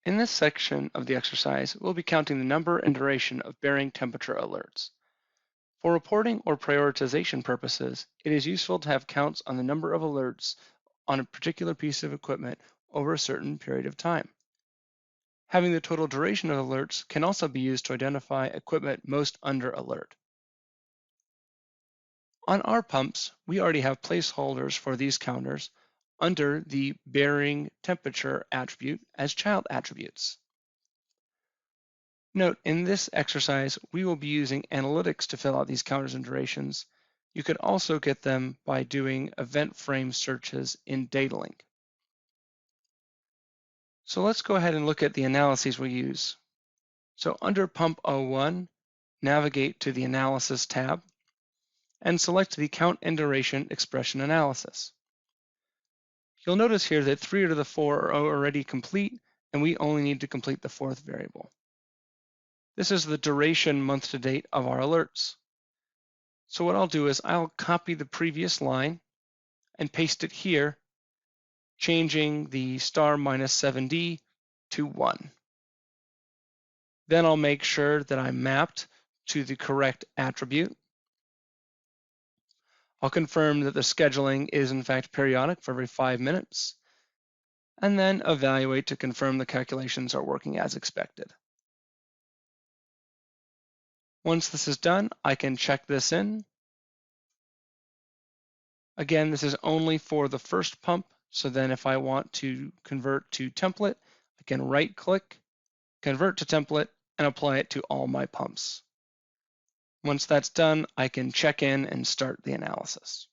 In this section of the exercise, we'll be counting the number and duration of bearing temperature alerts. For reporting or prioritization purposes, it is useful to have counts on the number of alerts on a particular piece of equipment over a certain period of time. Having the total duration of alerts can also be used to identify equipment most under alert. On our pumps, we already have placeholders for these counters under the bearing temperature attribute as child attributes. Note, in this exercise, we will be using analytics to fill out these counters and durations. You could also get them by doing event frame searches in DataLink. So let's go ahead and look at the analyses we use. So under Pump 01, navigate to the Analysis tab and select the Count and Duration Expression Analysis. You'll notice here that 3 out of the 4 are already complete, and we only need to complete the 4th variable. This is the duration month to date of our alerts. So what I'll do is I'll copy the previous line and paste it here, changing the star minus 7D to 1. Then I'll make sure that I'm mapped to the correct attribute. I'll confirm that the scheduling is in fact periodic for every 5 minutes, and then evaluate to confirm the calculations are working as expected. Once this is done, I can check this in. Again, this is only for the first pump, so then if I want to convert to template, I can right-click, convert to template, and apply it to all my pumps. Once that's done, I can check in and start the analysis.